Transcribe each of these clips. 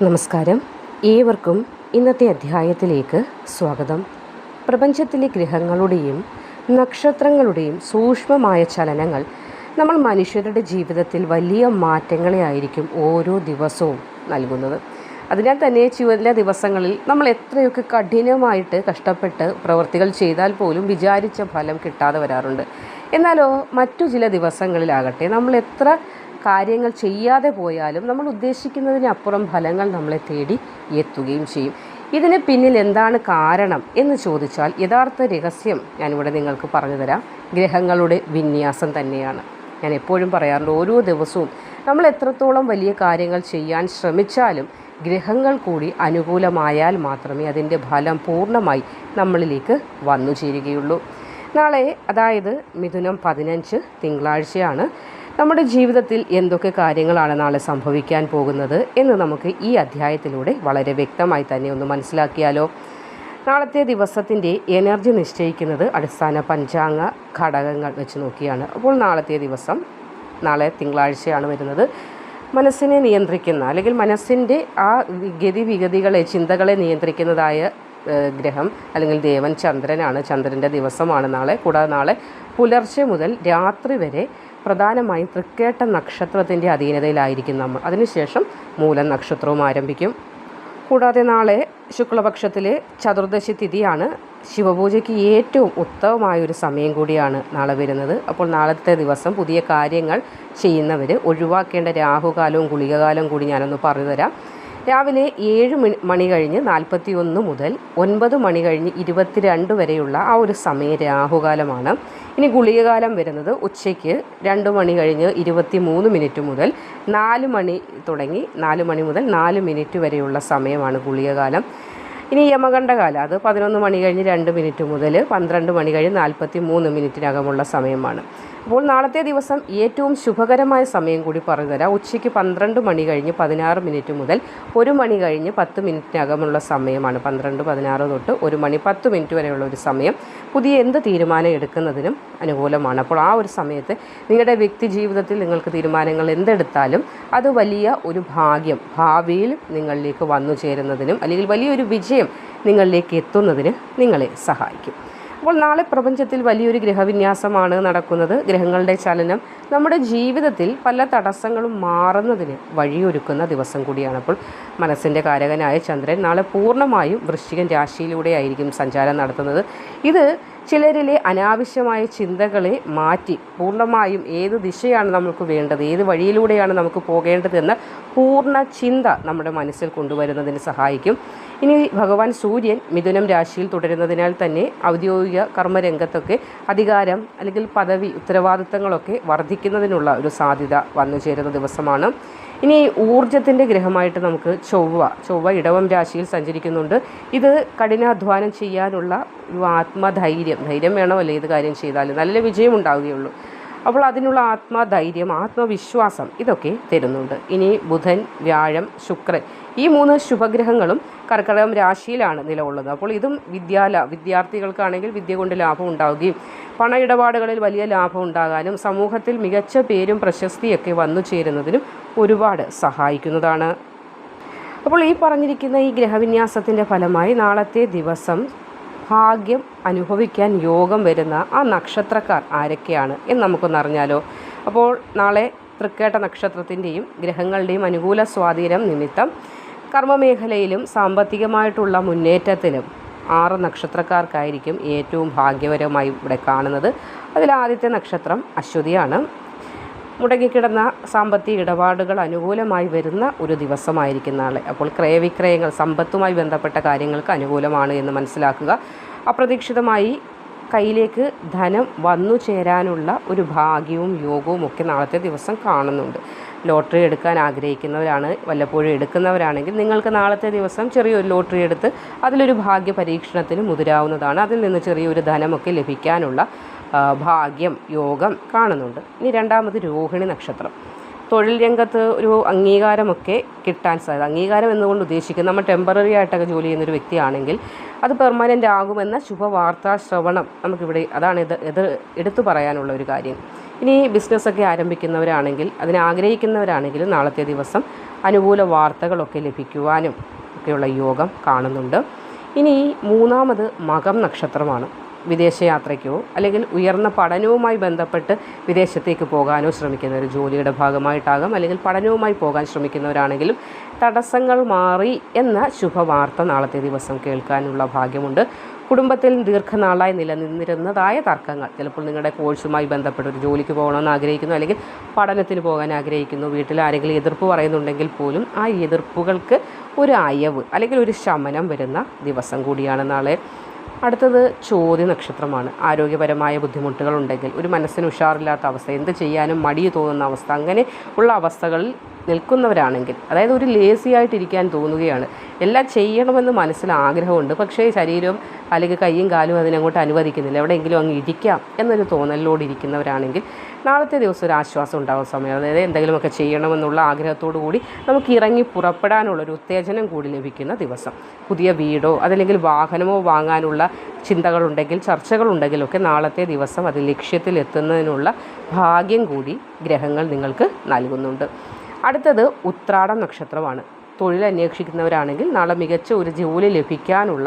നമസ്കാരം. ഏവർക്കും ഇന്നത്തെ അധ്യായത്തിലേക്ക് സ്വാഗതം. പ്രപഞ്ചത്തിലെ ഗ്രഹങ്ങളുടെയും നക്ഷത്രങ്ങളുടെയും സൂക്ഷ്മമായ ചലനങ്ങൾ നമ്മൾ മനുഷ്യരുടെ ജീവിതത്തിൽ വലിയ മാറ്റങ്ങളെ ആയിരിക്കും ഓരോ ദിവസവും നൽകുന്നത്. അതിനാൽ തന്നെ ചില ദിവസങ്ങളിൽ നമ്മൾ എത്രയൊക്കെ കഠിനമായിട്ട് കഷ്ടപ്പെട്ട് പ്രവൃത്തികൾ ചെയ്താൽ പോലും വിചാരിച്ച ഫലം കിട്ടാതെ വരാറുണ്ട്. എന്നാലോ മറ്റു ചില ദിവസങ്ങളിലാകട്ടെ നമ്മൾ എത്ര കാര്യങ്ങൾ ചെയ്യാതെ പോയാലും നമ്മൾ ഉദ്ദേശിക്കുന്നതിനപ്പുറം ഫലങ്ങൾ നമ്മളെ തേടി എത്തുകയും ചെയ്യും. ഇതിന് പിന്നിൽ എന്താണ് കാരണം എന്ന് ചോദിച്ചാൽ യഥാർത്ഥ രഹസ്യം ഞാനിവിടെ നിങ്ങൾക്ക് പറഞ്ഞു തരാം. ഗ്രഹങ്ങളുടെ വിന്യാസം തന്നെയാണ്. ഞാൻ എപ്പോഴും പറയാറുണ്ട്, ഓരോ ദിവസവും നമ്മൾ എത്രത്തോളം വലിയ കാര്യങ്ങൾ ചെയ്യാൻ ശ്രമിച്ചാലും ഗ്രഹങ്ങൾ കൂടി അനുകൂലമായാൽ മാത്രമേ അതിൻ്റെ ഫലം പൂർണ്ണമായി നമ്മളിലേക്ക് വന്നു ചേരുകയുള്ളൂ. നാളെ, അതായത് മിഥുനം 15 തിങ്കളാഴ്ചയാണ്. നമ്മുടെ ജീവിതത്തിൽ എന്തൊക്കെ കാര്യങ്ങളാണ് നാളെ സംഭവിക്കാൻ പോകുന്നത് എന്ന് നമുക്ക് ഈ അധ്യായത്തിലൂടെ വളരെ വ്യക്തമായി തന്നെ ഒന്ന് മനസ്സിലാക്കിയാലോ. നാളത്തെ ദിവസത്തിൻ്റെ എനർജി നിശ്ചയിക്കുന്നത് അടിസ്ഥാന പഞ്ചാംഗ ഘടകങ്ങൾ വെച്ച് നോക്കിയാണ്. അപ്പോൾ നാളത്തെ ദിവസം, നാളെ തിങ്കളാഴ്ചയാണ് വരുന്നത്, മനസ്സിനെ നിയന്ത്രിക്കുന്ന അല്ലെങ്കിൽ മനസ്സിൻ്റെ ആ ഗതിവിഗതികളെ, ചിന്തകളെ നിയന്ത്രിക്കുന്നതായ ഗ്രഹം അല്ലെങ്കിൽ ദേവൻ ചന്ദ്രനാണ്. ചന്ദ്രൻ്റെ ദിവസമാണ് നാളെ. കൂടാതെ നാളെ പുലർച്ചെ മുതൽ രാത്രി വരെ പ്രധാനമായും തൃക്കേട്ട നക്ഷത്രത്തിൻ്റെ അധീനതയിലായിരിക്കും നമ്മൾ. അതിനുശേഷം മൂലം നക്ഷത്രവും ആരംഭിക്കും. കൂടാതെ നാളെ ശുക്ലപക്ഷത്തിലെ ചതുർദശി തിഥിയാണ്. ശിവപൂജയ്ക്ക് ഏറ്റവും ഉത്തമമായൊരു സമയം കൂടിയാണ് നാളെ വരുന്നത്. അപ്പോൾ നാളത്തെ ദിവസം പുതിയ കാര്യങ്ങൾ ചെയ്യുന്നവർ ഒഴിവാക്കേണ്ട രാഹുകാലവും ഗുളികകാലവും കൂടി ഞാനൊന്ന് പറഞ്ഞു തരാം. രാവിലെ 7 മണി കഴിഞ്ഞ് 41 മുതൽ 9 മണി കഴിഞ്ഞ് 22 വരെയുള്ള ആ ഒരു സമയം രാഹുകാലമാണ്. ഇനി ഗുളികകാലം വരുന്നത് ഉച്ചയ്ക്ക് 2 മണി കഴിഞ്ഞ് 23 മിനിറ്റ് മുതൽ 4 മണി തുടങ്ങി 4 മണി മുതൽ 4 മിനിറ്റ് വരെയുള്ള സമയമാണ് ഗുളികകാലം. ഇനി യമകണ്ഠകാലം, അത് 11 മണി കഴിഞ്ഞ് 2 മിനിറ്റ് മുതൽ 12 മണി കഴിഞ്ഞ് 43 മിനിറ്റിനകമുള്ള സമയമാണ്. അപ്പോൾ നാളത്തെ ദിവസം ഏറ്റവും ശുഭകരമായ സമയം കൂടി പറഞ്ഞു തരാം. ഉച്ചയ്ക്ക് 12 മണി കഴിഞ്ഞ് 16 മിനിറ്റ് മുതൽ 1 മണി കഴിഞ്ഞ് 10 മിനിറ്റിനകമുള്ള സമയമാണ്. 12:16 തൊട്ട് 1 മണി 10 മിനിറ്റ് വരെയുള്ള ഒരു സമയം പുതിയ എന്ത് തീരുമാനം എടുക്കുന്നതിനും അനുകൂലമാണ്. അപ്പോൾ ആ ഒരു സമയത്ത് നിങ്ങളുടെ വ്യക്തി ജീവിതത്തിൽ നിങ്ങൾക്ക് തീരുമാനങ്ങൾ എന്തെടുത്താലും അത് വലിയ ഒരു ഭാഗ്യം ഭാവിയിൽ നിങ്ങളിലേക്ക് വന്നു ചേരുന്നതിനും അല്ലെങ്കിൽ വലിയൊരു വിജയം നിങ്ങളിലേക്ക് എത്തുന്നതിന് നിങ്ങളെ സഹായിക്കും. അപ്പോൾ നാളെ പ്രപഞ്ചത്തിൽ വലിയൊരു ഗ്രഹവിന്യാസമാണ് നടക്കുന്നത്. ഗ്രഹങ്ങളുടെ ചലനം നമ്മുടെ ജീവിതത്തിൽ പല തടസ്സങ്ങളും മാറുന്നതിന് വഴിയൊരുക്കുന്ന ദിവസം കൂടിയാണ്. അപ്പോൾ മനസ്സിൻ്റെ കാരകനായ ചന്ദ്രൻ നാളെ പൂർണ്ണമായും വൃശ്ചികം രാശിയിലൂടെ ആയിരിക്കും സഞ്ചാരം നടത്തുന്നത്. ഇത് ചിലരിലെ അനാവശ്യമായ ചിന്തകളെ മാറ്റി പൂർണ്ണമായും ഏത് ദിശയാണ് നമുക്ക് വേണ്ടത്, ഏത് വഴിയിലൂടെയാണ് നമുക്ക് പോകേണ്ടതെന്ന് പൂർണ്ണ ചിന്ത നമ്മുടെ മനസ്സിൽ കൊണ്ടുവരുന്നതിന് സഹായിക്കും. ഇനി ഭഗവാൻ സൂര്യൻ മിഥുനം രാശിയിൽ തുടരുന്നതിനാൽ തന്നെ ഔദ്യോഗിക കർമ്മരംഗത്തൊക്കെ അധികാരം അല്ലെങ്കിൽ പദവി, ഉത്തരവാദിത്തങ്ങളൊക്കെ വർദ്ധിക്കുന്നതിനുള്ള ഒരു സാധ്യത വന്നു ചേരുന്ന ദിവസമാണ്. ഇനി ഊർജത്തിൻ്റെ ഗ്രഹമായിട്ട് നമുക്ക് ചൊവ്വ ഇടവം രാശിയിൽ സഞ്ചരിക്കുന്നുണ്ട്. ഇത് കഠിനാധ്വാനം ചെയ്യാനുള്ള ഒരു ആത്മധൈര്യം വേണമല്ലേ ഏത് കാര്യം ചെയ്താലും നല്ല വിജയം ഉണ്ടാവുകയുള്ളൂ. അപ്പോൾ അതിനുള്ള ആത്മധൈര്യം, ആത്മവിശ്വാസം ഇതൊക്കെ തരുന്നുണ്ട്. ഇനി ബുധൻ, വ്യാഴം, ശുക്രൻ ഈ 3 ശുഭഗ്രഹങ്ങളും കർക്കിടകം രാശിയിലാണ് നിലകൊള്ളുന്നത്. അപ്പോൾ ഇതും വിദ്യാർത്ഥികൾക്കാണെങ്കിൽ വിദ്യ കൊണ്ട് ലാഭം ഉണ്ടാവുകയും പണ ഇടപാടുകളിൽ വലിയ ലാഭം ഉണ്ടാകാനും സമൂഹത്തിൽ മികച്ച പേരും പ്രശസ്തിയൊക്കെ വന്നു ചേരുന്നതിനും ഒരുപാട് സഹായിക്കുന്നതാണ്. അപ്പോൾ ഈ പറഞ്ഞിരിക്കുന്ന ഈ ഗ്രഹവിന്യാസത്തിൻ്റെ ഫലമായി നാളത്തെ ദിവസം ഭാഗ്യം അനുഭവിക്കാൻ യോഗം വരുന്ന ആ നക്ഷത്രക്കാർ ആരൊക്കെയാണ് എന്ന് നമുക്കൊന്നറിഞ്ഞാലോ. അപ്പോൾ നാളെ തൃക്കേട്ട നക്ഷത്രത്തിൻ്റെയും ഗ്രഹങ്ങളുടെയും അനുകൂല സ്വാധീനം നിമിത്തം കർമ്മമേഖലയിലും സാമ്പത്തികമായിട്ടുള്ള മുന്നേറ്റത്തിലും 6 നക്ഷത്രക്കാർക്കായിരിക്കും ഏറ്റവും ഭാഗ്യപരമായി ഇവിടെ കാണുന്നത്. അതിൽ ആദ്യത്തെ നക്ഷത്രം അശ്വതിയാണ്. മുടങ്ങിക്കിടന്ന സാമ്പത്തിക ഇടപാടുകൾ അനുകൂലമായി വരുന്ന ഒരു ദിവസമായിരിക്കും നാളെ. അപ്പോൾ ക്രയവിക്രയങ്ങൾ, സമ്പത്തുമായി ബന്ധപ്പെട്ട കാര്യങ്ങൾക്ക് അനുകൂലമാണ് എന്ന് മനസ്സിലാക്കുക. അപ്രതീക്ഷിതമായി കയ്യിലേക്ക് ധനം വന്നു ചേരാനുള്ള ഒരു ഭാഗ്യവും യോഗവും ഒക്കെ നാളത്തെ ദിവസം കാണുന്നുണ്ട്. ലോട്ടറി എടുക്കാൻ ആഗ്രഹിക്കുന്നവരാണ്, വല്ലപ്പോഴും എടുക്കുന്നവരാണെങ്കിൽ നിങ്ങൾക്ക് നാളത്തെ ദിവസം ചെറിയൊരു ലോട്ടറി എടുത്ത് അതിലൊരു ഭാഗ്യ പരീക്ഷണത്തിന് മുതിരാവുന്നതാണ്. അതിൽ നിന്ന് ചെറിയൊരു ധനമൊക്കെ ലഭിക്കാനുള്ള ഭാഗ്യം, യോഗം കാണുന്നുണ്ട്. ഇനി രണ്ടാമത് രോഹിണി നക്ഷത്രം. തൊഴിൽ രംഗത്ത് ഒരു അംഗീകാരമൊക്കെ കിട്ടാൻ സാധ്യത. അംഗീകാരം എന്നുകൊണ്ട് ഉദ്ദേശിക്കുന്നത് നമ്മൾ ടെമ്പററി ആയിട്ടൊക്കെ ജോലി ചെയ്യുന്നൊരു വ്യക്തിയാണെങ്കിൽ അത് പെർമനൻ്റ് ആകുമെന്ന ശുഭവാർത്താ ശ്രവണം നമുക്കിവിടെ, അതാണ് ഇത് എടുത്തു പറയാനുള്ള ഒരു കാര്യം. ഇനി ബിസിനസ്സൊക്കെ ആരംഭിക്കുന്നവരാണെങ്കിൽ, അതിനാഗ്രഹിക്കുന്നവരാണെങ്കിൽ നാളത്തെ ദിവസം അനുകൂല വാർത്തകളൊക്കെ ലഭിക്കുവാനും ഒക്കെയുള്ള യോഗം കാണുന്നുണ്ട്. ഇനി മൂന്നാമത് മകം നക്ഷത്രമാണ്. വിദേശയാത്രയ്ക്കോ അല്ലെങ്കിൽ ഉയർന്ന പഠനവുമായി ബന്ധപ്പെട്ട് വിദേശത്തേക്ക് പോകാനോ ശ്രമിക്കുന്നവർ, ജോലിയുടെ ഭാഗമായിട്ടാകാം അല്ലെങ്കിൽ പഠനവുമായി പോകാൻ ശ്രമിക്കുന്നവരാണെങ്കിലും തടസ്സങ്ങൾ മാറി എന്ന ശുഭവാർത്ത നാളത്തെ ദിവസം കേൾക്കാനുള്ള ഭാഗ്യമുണ്ട്. കുടുംബത്തിൽ ദീർഘനാളായി നിലനിന്നിരുന്നതായ തർക്കങ്ങൾ, ചിലപ്പോൾ നിങ്ങളുടെ കോഴ്സുമായി ബന്ധപ്പെട്ട് ഒരു ജോലിക്ക് പോകണമെന്ന് ആഗ്രഹിക്കുന്നു അല്ലെങ്കിൽ പഠനത്തിന് പോകാൻ ആഗ്രഹിക്കുന്നു, വീട്ടിൽ ആരെങ്കിലും എതിർപ്പ് പറയുന്നുണ്ടെങ്കിൽ പോലും ആ എതിർപ്പുകൾക്ക് ഒരു അയവ് അല്ലെങ്കിൽ ഒരു ശമനം വരുന്ന ദിവസം കൂടിയാണ് നാളെ. അടുത്തത് ചോതി നക്ഷത്രമാണ്. ആരോഗ്യപരമായ ബുദ്ധിമുട്ടുകളുണ്ടെങ്കിൽ, ഒരു മനസ്സിന് ഉഷാറില്ലാത്ത അവസ്ഥ, എന്ത് ചെയ്യാനും മടി തോന്നുന്ന അവസ്ഥ, അങ്ങനെ ഉള്ള അവസ്ഥകളിൽ നിൽക്കുന്നവരാണെങ്കിൽ, അതായത് ഒരു ലേസി ആയിട്ടിരിക്കാൻ തോന്നുകയാണ്, എല്ലാം ചെയ്യണമെന്ന് മനസ്സിൽ ആഗ്രഹമുണ്ട്, പക്ഷേ ശരീരം അല്ലെങ്കിൽ കൈയും കാലും അതിനങ്ങോട്ട് അനുവദിക്കുന്നില്ല, എവിടെയെങ്കിലും അങ്ങ് ഇരിക്കാം എന്നൊരു തോന്നലോടിരിക്കുന്നവരാണെങ്കിൽ നാളത്തെ ദിവസം ഒരു ആശ്വാസം ഉണ്ടാകുന്ന സമയം, അതായത് എന്തെങ്കിലുമൊക്കെ ചെയ്യണമെന്നുള്ള ആഗ്രഹത്തോടു കൂടി നമുക്ക് ഇറങ്ങി പുറപ്പെടാനുള്ളൊരു ഉത്തേജനം കൂടി ലഭിക്കുന്ന ദിവസം. പുതിയ വീടോ അതല്ലെങ്കിൽ വാഹനമോ വാങ്ങാനുള്ള ചിന്തകളുണ്ടെങ്കിൽ, ചർച്ചകളുണ്ടെങ്കിലൊക്കെ നാളത്തെ ദിവസം അത് ലക്ഷ്യത്തിലെത്തുന്നതിനുള്ള ഭാഗ്യം കൂടി ഗ്രഹങ്ങൾ നിങ്ങൾക്ക് നൽകുന്നുണ്ട്. അടുത്തത് ഉത്രാടം നക്ഷത്രമാണ്. തൊഴിൽ അന്വേഷിക്കുന്നവരാണെങ്കിൽ നാളെ മികച്ച ഒരു ജോലി ലഭിക്കാനുള്ള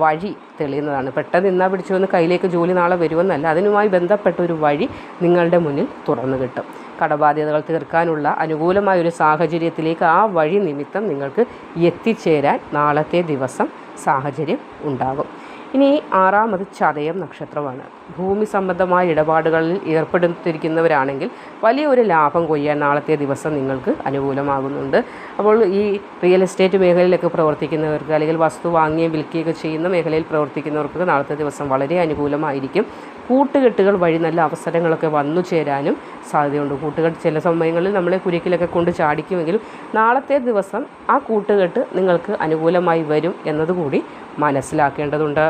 വഴി തെളിയുന്നതാണ്. പെട്ടെന്ന് ഇന്നാ പിടിച്ചു വന്ന് കയ്യിലേക്ക് ജോലി നാളെ വരുമെന്നല്ല, അതിനുമായി ബന്ധപ്പെട്ട ഒരു വഴി നിങ്ങളുടെ മുന്നിൽ തുറന്നു കിട്ടും. കടബാധ്യതകൾ തീർക്കാനുള്ള അനുകൂലമായ ഒരു സാഹചര്യത്തിലേക്ക് ആ വഴി നിമിത്തം നിങ്ങൾക്ക് എത്തിച്ചേരാൻ നാളത്തെ ദിവസം സാഹചര്യം ഉണ്ടാകും. ഇനി ആറാമത് ചതയം നക്ഷത്രമാണ്. ഭൂമി സംബന്ധമായ ഇടപാടുകളിൽ ഏർപ്പെടുത്തിയിരിക്കുന്നവരാണെങ്കിൽ വലിയൊരു ലാഭം കൊയ്യാൻ നാളത്തെ ദിവസം നിങ്ങൾക്ക് അനുകൂലമാകുന്നുണ്ട്. അപ്പോൾ ഈ റിയൽ എസ്റ്റേറ്റ് മേഖലയിലൊക്കെ പ്രവർത്തിക്കുന്നവർക്ക് അല്ലെങ്കിൽ വസ്തു വാങ്ങുകയും വിൽക്കുകയൊക്കെ ചെയ്യുന്ന മേഖലയിൽ പ്രവർത്തിക്കുന്നവർക്ക് നാളത്തെ ദിവസം വളരെ അനുകൂലമായിരിക്കും. കൂട്ടുകെട്ടുകൾ വഴി നല്ല അവസരങ്ങളൊക്കെ വന്നു ചേരാനും സാധ്യതയുണ്ട്. കൂട്ടുകെട്ട് ചില സമയങ്ങളിൽ നമ്മളെ കുരുക്കിലൊക്കെ കൊണ്ട് ചാടിക്കുമെങ്കിലും നാളത്തെ ദിവസം ആ കൂട്ടുകെട്ട് നിങ്ങൾക്ക് അനുകൂലമായി വരും എന്നതുകൂടി മനസ്സിലാക്കേണ്ടതുണ്ട്.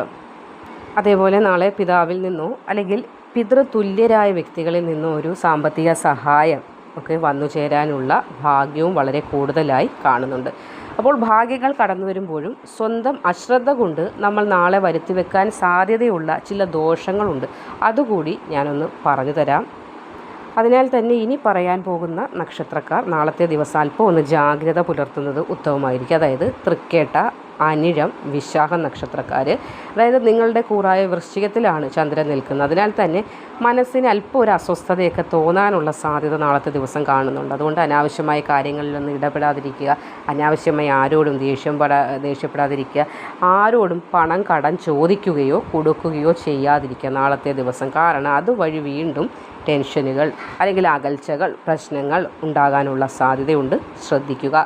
അതേപോലെ നാളെ പിതാവിൽ നിന്നോ അല്ലെങ്കിൽ പിതൃതുല്യരായ വ്യക്തികളിൽ നിന്നോ ഒരു സാമ്പത്തിക സഹായം ഒക്കെ വന്നു ചേരാനുള്ള ഭാഗ്യവും വളരെ കൂടുതലായി കാണുന്നുണ്ട്. അപ്പോൾ ഭാഗ്യങ്ങൾ കടന്നു വരുമ്പോഴും സ്വന്തം അശ്രദ്ധ കൊണ്ട് നമ്മൾ നാളെ വരുത്തി വെക്കാൻ സാധ്യതയുള്ള ചില ദോഷങ്ങളുണ്ട്. അതുകൂടി ഞാനൊന്ന് പറഞ്ഞു തരാം. അതിനാൽ തന്നെ ഇനി പറയാൻ പോകുന്ന നക്ഷത്രക്കാർ നാളത്തെ ദിവസം അല്പം ഒന്ന് ജാഗ്രത പുലർത്തുന്നത് ഉത്തമമായിരിക്കും. അതായത് തൃക്കേട്ട, അനിഴം, വിശാഖം നക്ഷത്രക്കാർ, അതായത് നിങ്ങളുടെ കൂറായ വൃശ്ചികത്തിലാണ് ചന്ദ്രൻ നിൽക്കുന്നത്. അതിനാൽ തന്നെ മനസ്സിന് അല്പം ഒരു അസ്വസ്ഥതയൊക്കെ തോന്നാനുള്ള സാധ്യത നാളത്തെ ദിവസം കാണുന്നുണ്ട്. അതുകൊണ്ട് അനാവശ്യമായ കാര്യങ്ങളിലൊന്നും ഇടപെടാതിരിക്കുക, അനാവശ്യമായി ആരോടും ദേഷ്യപ്പെടാതിരിക്കുക, ആരോടും പണം കടം ചോദിക്കുകയോ കൊടുക്കുകയോ ചെയ്യാതിരിക്കുക നാളത്തെ ദിവസം. കാരണം അതുവഴി വീണ്ടും ടെൻഷനുകൾ അല്ലെങ്കിൽ അകൽച്ചകൾ, പ്രശ്നങ്ങൾ ഉണ്ടാകാനുള്ള സാധ്യതയുണ്ട്. ശ്രദ്ധിക്കുക.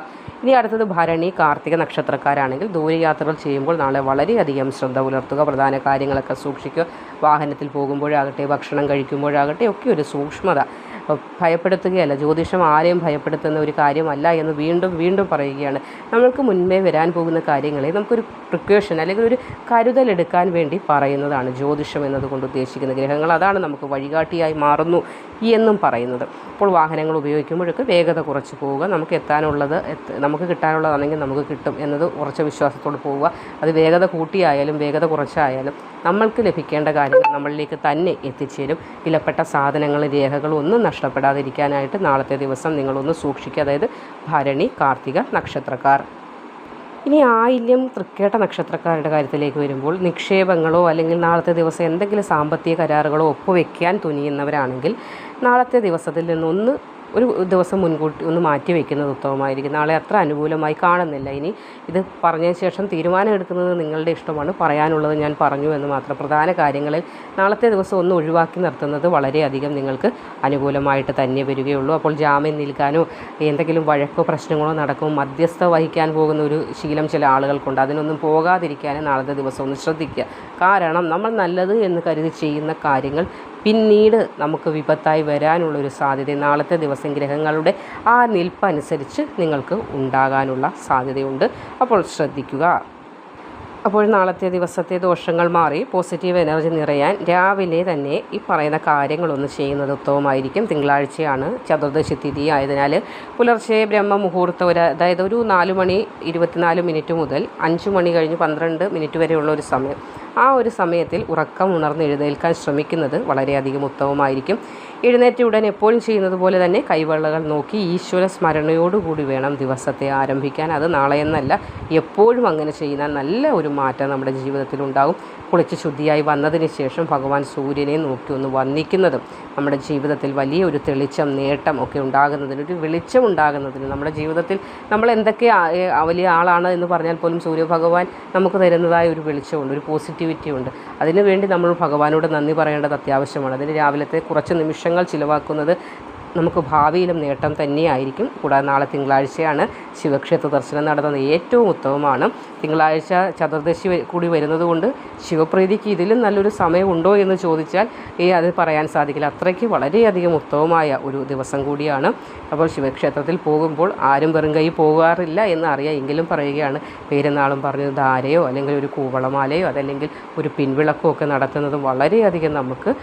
ഇനി അടുത്തത് ഭരണി, കാർത്തിക നക്ഷത്രക്കാരാണെങ്കിൽ ദൂരയാത്രകൾ ചെയ്യുമ്പോൾ നാളെ വളരെയധികം ശ്രദ്ധ പുലർത്തുക. പ്രധാന കാര്യങ്ങളൊക്കെ സൂക്ഷിക്കുക. വാഹനത്തിൽ പോകുമ്പോഴാകട്ടെ, ഭക്ഷണം കഴിക്കുമ്പോഴാകട്ടെ ഒക്കെ ഒരു സൂക്ഷ്മത. ഭയപ്പെടുത്തുകയല്ല, ജ്യോതിഷം ആരെയും ഭയപ്പെടുത്തുന്ന ഒരു കാര്യമല്ല എന്ന് വീണ്ടും വീണ്ടും പറയുകയാണ്. നമ്മൾക്ക് മുൻപേ വരാൻ പോകുന്ന കാര്യങ്ങളെ നമുക്കൊരു പ്രിക്കോഷൻ അല്ലെങ്കിൽ ഒരു കരുതലെടുക്കാൻ വേണ്ടി പറയുന്നതാണ് ജ്യോതിഷം എന്നതുകൊണ്ട് ഉദ്ദേശിക്കുന്നത്. ഗ്രഹങ്ങൾ അതാണ് നമുക്ക് വഴികാട്ടിയായി മാറുന്നു എന്നും പറയുന്നത്. അപ്പോൾ വാഹനങ്ങൾ ഉപയോഗിക്കുമ്പോഴൊക്കെ വേഗത കുറച്ച് പോവുക. നമുക്ക് കിട്ടാനുള്ളതാണെങ്കിൽ നമുക്ക് കിട്ടും എന്നത് ഉറച്ച വിശ്വാസത്തോട് പോവുക. അത് വേഗത കൂട്ടിയായാലും വേഗത കുറച്ചായാലും നമ്മൾക്ക് ലഭിക്കേണ്ട കാര്യങ്ങൾ നമ്മളിലേക്ക് തന്നെ എത്തിച്ചേരും. വിലപ്പെട്ട സാധനങ്ങൾ, രേഖകൾ ഒന്നും നഷ്ടപ്പെടാതിരിക്കാനായിട്ട് നാളത്തെ ദിവസം നിങ്ങളൊന്ന് സൂക്ഷിക്കുക. അതായത് ഭരണി, കാർത്തിക നക്ഷത്രക്കാർ. ഇനി ആയില്യം, തൃക്കേട്ട നക്ഷത്രക്കാരുടെ കാര്യത്തിലേക്ക് വരുമ്പോൾ നിക്ഷേപങ്ങളോ അല്ലെങ്കിൽ നാളത്തെ ദിവസം എന്തെങ്കിലും സാമ്പത്തിക കരാറുകളോ ഒപ്പുവെക്കാൻ തുനിയുന്നവരാണെങ്കിൽ നാളത്തെ ദിവസത്തിൽ നിന്നൊന്ന് ഒരു ദിവസം മുൻകൂട്ടി ഒന്ന് മാറ്റി വയ്ക്കുന്നത് ഉത്തമമായിരിക്കും. നാളെ അത്ര അനുകൂലമായി കാണുന്നില്ല. ഇനി ഇത് പറഞ്ഞതിന് ശേഷം തീരുമാനം എടുക്കുന്നത് നിങ്ങളുടെ ഇഷ്ടമാണ്. പറയാനുള്ളത് ഞാൻ പറഞ്ഞു എന്ന് മാത്രം. പ്രധാന കാര്യങ്ങളിൽ നാളത്തെ ദിവസം ഒന്ന് ഒഴിവാക്കി നിർത്തുന്നത് വളരെയധികം നിങ്ങൾക്ക് അനുകൂലമായിട്ട് തന്നെ വരികയുള്ളൂ. അപ്പോൾ ജാമ്യം നിൽക്കാനോ എന്തെങ്കിലും വഴക്കോ പ്രശ്നങ്ങളോ നടക്കുമ്പോൾ മധ്യസ്ഥ വഹിക്കാൻ പോകുന്ന ഒരു ശീലം ചില ആളുകൾക്കുണ്ട്. അതിനൊന്നും പോകാതിരിക്കാനും നാളത്തെ ദിവസം ഒന്ന് ശ്രദ്ധിക്കുക. കാരണം നമ്മൾ നല്ലത് എന്ന് കരുതി ചെയ്യുന്ന കാര്യങ്ങൾ പിന്നീട് നമുക്ക് വിപത്തായി വരാനുള്ളൊരു സാധ്യത നാളത്തെ ദിവസം ഗ്രഹങ്ങളുടെ ആ നിൽപ്പനുസരിച്ച് നിങ്ങൾക്ക് ഉണ്ടാകാനുള്ള സാധ്യതയുണ്ട്. അപ്പോൾ ശ്രദ്ധിക്കുക. അപ്പോൾ നാളത്തെ ദിവസത്തെ ദോഷങ്ങൾ മാറി പോസിറ്റീവ് എനർജി നിറയാൻ രാവിലെ തന്നെ ഈ പറയുന്ന കാര്യങ്ങളൊന്ന് ചെയ്യുന്നത് ഉത്തമമായിരിക്കും. തിങ്കളാഴ്ചയാണ്, ചതുർദശി തിഥി ആയതിനാൽ പുലർച്ചെ ബ്രഹ്മമുഹൂർത്തം അതായത് ഒരു 4:24 മുതൽ 5 മണി കഴിഞ്ഞ് 12 വരെയുള്ള ഒരു സമയം, ആ ഒരു സമയത്തിൽ ഉറക്കം ഉണർന്ന് എഴുന്നേൽക്കാൻ ശ്രമിക്കുന്നത് വളരെയധികം ഉത്തമമായിരിക്കും. എഴുന്നേറ്റ ഉടൻ എപ്പോഴും ചെയ്യുന്നത് പോലെ തന്നെ കൈവെള്ളകൾ നോക്കി ഈശ്വര സ്മരണയോടുകൂടി വേണം ദിവസത്തെ ആരംഭിക്കാൻ. അത് നാളെയെന്നല്ല, എപ്പോഴും അങ്ങനെ ചെയ്യുന്നാൽ നല്ല ഒരു മാറ്റം നമ്മുടെ ജീവിതത്തിലുണ്ടാകും. കുളിച്ച് ശുദ്ധിയായി വന്നതിന് ശേഷം ഭഗവാൻ സൂര്യനെ നോക്കി ഒന്ന് വന്ദിക്കുന്നതും നമ്മുടെ ജീവിതത്തിൽ വലിയ ഒരു തെളിച്ചം, നേട്ടം ഒക്കെ ഉണ്ടാകുന്നതിന്, ഒരു വെളിച്ചം ഉണ്ടാകുന്നതിന്, നമ്മുടെ ജീവിതത്തിൽ നമ്മൾ എന്തൊക്കെ വലിയ ആളാണ് എന്ന് പറഞ്ഞാൽ പോലും സൂര്യഭഗവാൻ നമുക്ക് തരുന്നതായ ഒരു വെളിച്ചമുണ്ട്, ഒരു പോസിറ്റിവിറ്റി ഉണ്ട്. അതിനുവേണ്ടി നമ്മൾ ഭഗവാനോട് നന്ദി പറയേണ്ടത് അത്യാവശ്യമാണ്. അതിന് രാവിലത്തെ കുറച്ച് നിമിഷങ്ങൾ ചിലവാക്കുന്നത് നമുക്ക് ഭാവിയിലും നേട്ടം തന്നെയായിരിക്കും. കൂടാതെ നാളെ തിങ്കളാഴ്ചയാണ്, ശിവക്ഷേത്ര ദർശനം നടത്തുന്നത് ഏറ്റവും ഉത്തമമാണ്. തിങ്കളാഴ്ച ചതുർദശി കൂടി വരുന്നതുകൊണ്ട് ശിവപ്രീതിക്ക് ഇതിലും നല്ലൊരു സമയമുണ്ടോ എന്ന് ചോദിച്ചാൽ അത് പറയാൻ സാധിക്കില്ല. അത്രയ്ക്ക് വളരെയധികം ഉത്തമമായ ഒരു ദിവസം കൂടിയാണ്. അപ്പോൾ ശിവക്ഷേത്രത്തിൽ പോകുമ്പോൾ ആരും വെറും കൈ പോകാറില്ല എന്ന് അറിയാം, എങ്കിലും പറയുകയാണ്, പേരുന്നാളും പറഞ്ഞത് ധാരയോ അല്ലെങ്കിൽ ഒരു കൂവളമാലയോ അതല്ലെങ്കിൽ ഒരു പിൻവിളക്കോ ഒക്കെ നടത്തുന്നത് വളരെയധികം നമുക്ക്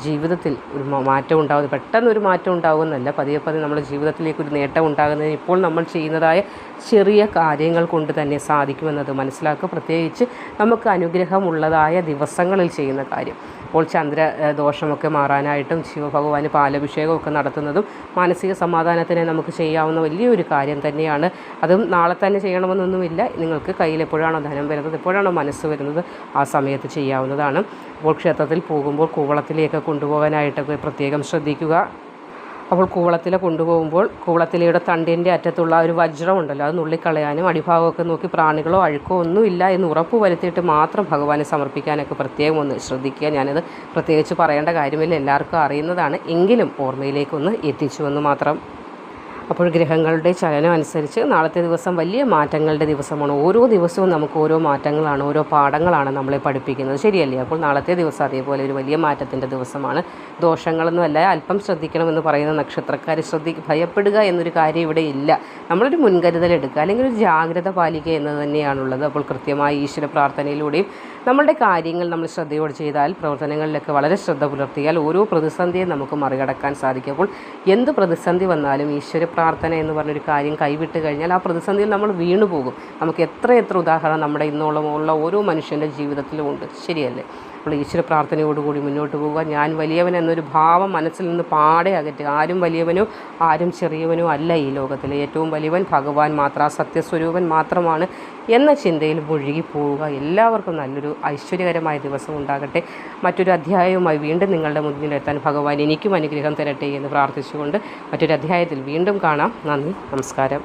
ജീവിതത്തിൽ ഒരു മാറ്റം ഉണ്ടാകുന്നു. പെട്ടെന്നൊരു മാറ്റം ഉണ്ടാകുമെന്നല്ല, പതിയെ പതിയെ നമ്മുടെ ജീവിതത്തിലേക്ക് ഒരു നേട്ടം ഉണ്ടാകുന്നതിന് ഇപ്പോൾ നമ്മൾ ചെയ്യുന്നതായ ചെറിയ കാര്യങ്ങൾ കൊണ്ട് തന്നെ സാധിക്കുമെന്നത് മനസ്സിലാക്കുക. പ്രത്യേകിച്ച് നമുക്ക് അനുഗ്രഹമുള്ളതായ ദിവസങ്ങളിൽ ചെയ്യുന്ന കാര്യം. അപ്പോൾ ചന്ദ്രദോഷമൊക്കെ മാറാനായിട്ടും ശിവഭഗവാന് പാലഭിഷേകമൊക്കെ നടത്തുന്നതും മാനസിക സമാധാനത്തിന് നമുക്ക് ചെയ്യാവുന്ന വലിയൊരു കാര്യം തന്നെയാണ്. അതും നാളെ തന്നെ ചെയ്യണമെന്നൊന്നുമില്ല. നിങ്ങൾക്ക് കയ്യിൽ എപ്പോഴാണോ ധനം വരുന്നത്, എപ്പോഴാണോ മനസ്സ് വരുന്നത്, ആ സമയത്ത് ചെയ്യാവുന്നതാണ്. അപ്പോൾ ക്ഷേത്രത്തിൽ പോകുമ്പോൾ കൂവളത്തിലേക്ക് കൊണ്ടുപോകാനായിട്ടൊക്കെ പ്രത്യേകം ശ്രദ്ധിക്കുക. അപ്പോൾ കൂവളത്തില കൊണ്ടുപോകുമ്പോൾ കൂവളത്തിലയുടെ തണ്ടിൻ്റെ അറ്റത്തുള്ള ഒരു വജ്രം ഉണ്ടല്ലോ, അത് നുള്ളിക്കളയാനും അടിഭാഗമൊക്കെ നോക്കി പ്രാണികളോ അഴുക്കോ ഒന്നുമില്ല എന്ന് ഉറപ്പ് വരുത്തിയിട്ട് മാത്രം ഭഗവാനെ സമർപ്പിക്കാനൊക്കെ പ്രത്യേകം ഒന്ന് ശ്രദ്ധിക്കുക. ഞാനത് പ്രത്യേകിച്ച് പറയേണ്ട കാര്യമില്ല, എല്ലാവർക്കും അറിയുന്നതാണ്, എങ്കിലും ഓർമ്മയിലേക്കൊന്ന് എത്തിച്ചുവെന്ന് മാത്രം. അപ്പോൾ ഗ്രഹങ്ങളുടെ ചലനം അനുസരിച്ച് നാളത്തെ ദിവസം വലിയ മാറ്റങ്ങളുടെ ദിവസമാണ്. ഓരോ ദിവസവും നമുക്ക് ഓരോ മാറ്റങ്ങളാണ്, ഓരോ പാഠങ്ങളാണ് നമ്മളെ പഠിപ്പിക്കുന്നത്, ശരിയല്ലേ? അപ്പോൾ നാളത്തെ ദിവസം അതേപോലെ ഒരു വലിയ മാറ്റത്തിൻ്റെ ദിവസമാണ്. ദോഷങ്ങളൊന്നുമല്ല, അല്പം ശ്രദ്ധിക്കണമെന്ന് പറയുന്ന നക്ഷത്രക്കാർ ഭയപ്പെടുക എന്നൊരു കാര്യം ഇവിടെ ഇല്ല. നമ്മളൊരു മുൻകരുതൽ എടുക്കുക, അല്ലെങ്കിൽ ഒരു ജാഗ്രത പാലിക്കുക എന്നത് തന്നെയാണുള്ളത്. അപ്പോൾ കൃത്യമായി ഈശ്വര പ്രാർത്ഥനയിലൂടെയും നമ്മളുടെ കാര്യങ്ങൾ നമ്മൾ ശ്രദ്ധയോടെ ചെയ്താൽ, പ്രവർത്തനങ്ങളിലൊക്കെ വളരെ ശ്രദ്ധ പുലർത്തിയാൽ ഓരോ പ്രതിസന്ധിയെ നമുക്ക് മറികടക്കാൻ സാധിക്കും. അപ്പോൾ എന്ത് പ്രതിസന്ധി വന്നാലും ഈശ്വര പ്രാർത്ഥന എന്ന് പറഞ്ഞൊരു കാര്യം കൈവിട്ട് കഴിഞ്ഞാൽ ആ പ്രതിസന്ധിയിൽ നമ്മൾ വീണു പോകും. നമുക്ക് എത്ര ഉദാഹരണം നമ്മുടെ ഇന്നോളമുള്ള ഓരോ മനുഷ്യൻ്റെ ജീവിതത്തിലും ഉണ്ട്, ശരിയല്ലേ? അപ്പോൾ ഈശ്വര പ്രാർത്ഥനയോടുകൂടി മുന്നോട്ട് പോവുക. ഞാൻ വലിയവൻ എന്നൊരു ഭാവം മനസ്സിൽ നിന്ന് പാടെ അകറ്റുക. ആരും വലിയവനോ ആരും ചെറിയവനോ അല്ല ഈ ലോകത്തിലെ. ഏറ്റവും വലിയവൻ ഭഗവാൻ മാത്രം, ആ സത്യസ്വരൂപൻ മാത്രമാണ് എന്ന ചിന്തയിൽ മുഴുകി പോവുക. എല്ലാവർക്കും നല്ലൊരു ഐശ്വര്യകരമായ ദിവസം ഉണ്ടാകട്ടെ. മറ്റൊരു അധ്യായവുമായി വീണ്ടും നിങ്ങളുടെ മുന്നിലെത്താൻ ഭഗവാൻ എനിക്കും അനുഗ്രഹം തരട്ടെ എന്ന് പ്രാർത്ഥിച്ചുകൊണ്ട് മറ്റൊരു അധ്യായത്തിൽ വീണ്ടും കാണാം. നന്ദി, നമസ്കാരം.